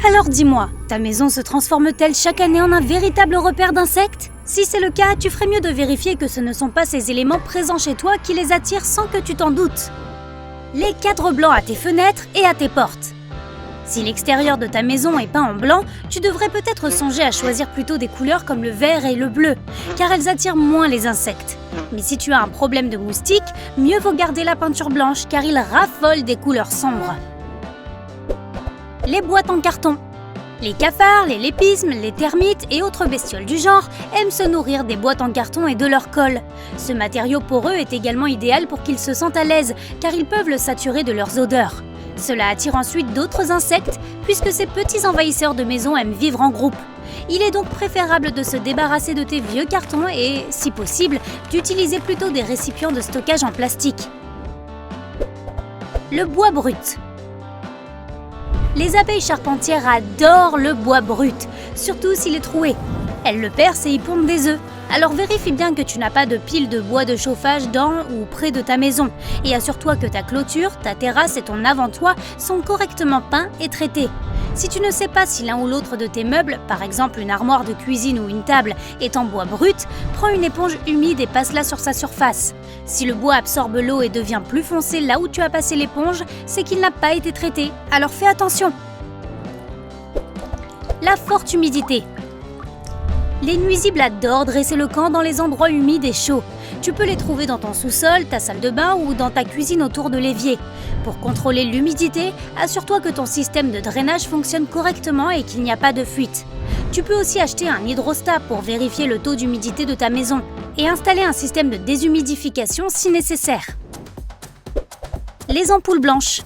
Alors dis-moi, ta maison se transforme-t-elle chaque année en un véritable repère d'insectes? Si c'est le cas, tu ferais mieux de vérifier que ce ne sont pas ces éléments présents chez toi qui les attirent sans que tu t'en doutes. Les cadres blancs à tes fenêtres et à tes portes. Si l'extérieur de ta maison est peint en blanc, tu devrais peut-être songer à choisir plutôt des couleurs comme le vert et le bleu, car elles attirent moins les insectes. Mais si tu as un problème de moustiques, mieux vaut garder la peinture blanche, car ils raffolent des couleurs sombres. Les boîtes en carton. Les cafards, les lépismes, les termites et autres bestioles du genre aiment se nourrir des boîtes en carton et de leur colle. Ce matériau poreux est également idéal pour qu'ils se sentent à l'aise, car ils peuvent le saturer de leurs odeurs. Cela attire ensuite d'autres insectes, puisque ces petits envahisseurs de maison aiment vivre en groupe. Il est donc préférable de se débarrasser de tes vieux cartons et, si possible, d'utiliser plutôt des récipients de stockage en plastique. Le bois brut. Les abeilles charpentières adorent le bois brut, surtout s'il est troué. Elles le percent et y pondent des œufs. Alors vérifie bien que tu n'as pas de pile de bois de chauffage dans ou près de ta maison. Et assure-toi que ta clôture, ta terrasse et ton avant-toit sont correctement peints et traités. Si tu ne sais pas si l'un ou l'autre de tes meubles, par exemple une armoire de cuisine ou une table, est en bois brut, prends une éponge humide et passe-la sur sa surface. Si le bois absorbe l'eau et devient plus foncé là où tu as passé l'éponge, c'est qu'il n'a pas été traité. Alors fais attention. La forte humidité. Les nuisibles adorent dresser le camp dans les endroits humides et chauds. Tu peux les trouver dans ton sous-sol, ta salle de bain ou dans ta cuisine autour de l'évier. Pour contrôler l'humidité, assure-toi que ton système de drainage fonctionne correctement et qu'il n'y a pas de fuite. Tu peux aussi acheter un hydrostat pour vérifier le taux d'humidité de ta maison et installer un système de déshumidification si nécessaire. Les ampoules blanches.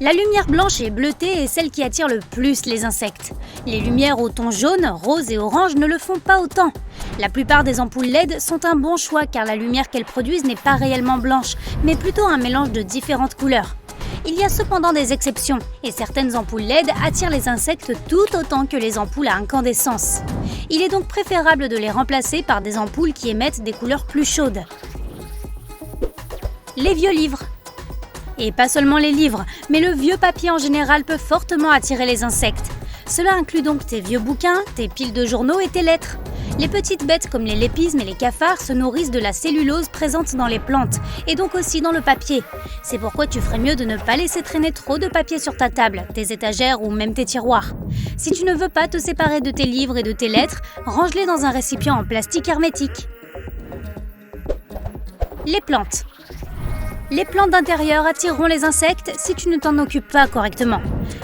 La lumière blanche et bleutée est celle qui attire le plus les insectes. Les lumières aux tons jaune, rose et orange ne le font pas autant. La plupart des ampoules LED sont un bon choix car la lumière qu'elles produisent n'est pas réellement blanche, mais plutôt un mélange de différentes couleurs. Il y a cependant des exceptions, et certaines ampoules LED attirent les insectes tout autant que les ampoules à incandescence. Il est donc préférable de les remplacer par des ampoules qui émettent des couleurs plus chaudes. Les vieux livres. Et pas seulement les livres, mais le vieux papier en général peut fortement attirer les insectes. Cela inclut donc tes vieux bouquins, tes piles de journaux et tes lettres. Les petites bêtes comme les lépismes et les cafards se nourrissent de la cellulose présente dans les plantes, et donc aussi dans le papier. C'est pourquoi tu ferais mieux de ne pas laisser traîner trop de papier sur ta table, tes étagères ou même tes tiroirs. Si tu ne veux pas te séparer de tes livres et de tes lettres, range-les dans un récipient en plastique hermétique. Les plantes. Les plantes d'intérieur attireront les insectes si tu ne t'en occupes pas correctement.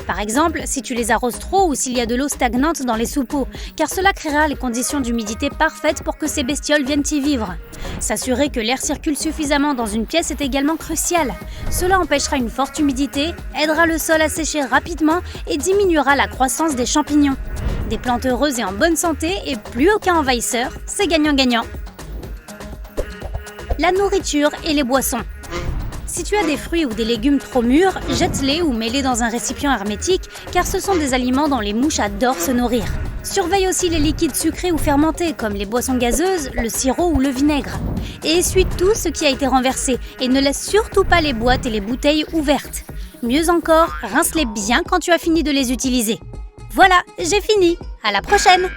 Par exemple, si tu les arroses trop ou s'il y a de l'eau stagnante dans les soupeaux, car cela créera les conditions d'humidité parfaites pour que ces bestioles viennent y vivre. S'assurer que l'air circule suffisamment dans une pièce est également crucial. Cela empêchera une forte humidité, aidera le sol à sécher rapidement et diminuera la croissance des champignons. Des plantes heureuses et en bonne santé et plus aucun envahisseur, c'est gagnant-gagnant. La nourriture et les boissons. Si tu as des fruits ou des légumes trop mûrs, jette-les ou mets-les dans un récipient hermétique car ce sont des aliments dont les mouches adorent se nourrir. Surveille aussi les liquides sucrés ou fermentés comme les boissons gazeuses, le sirop ou le vinaigre. Et essuie tout ce qui a été renversé et ne laisse surtout pas les boîtes et les bouteilles ouvertes. Mieux encore, rince-les bien quand tu as fini de les utiliser. Voilà, j'ai fini. À la prochaine!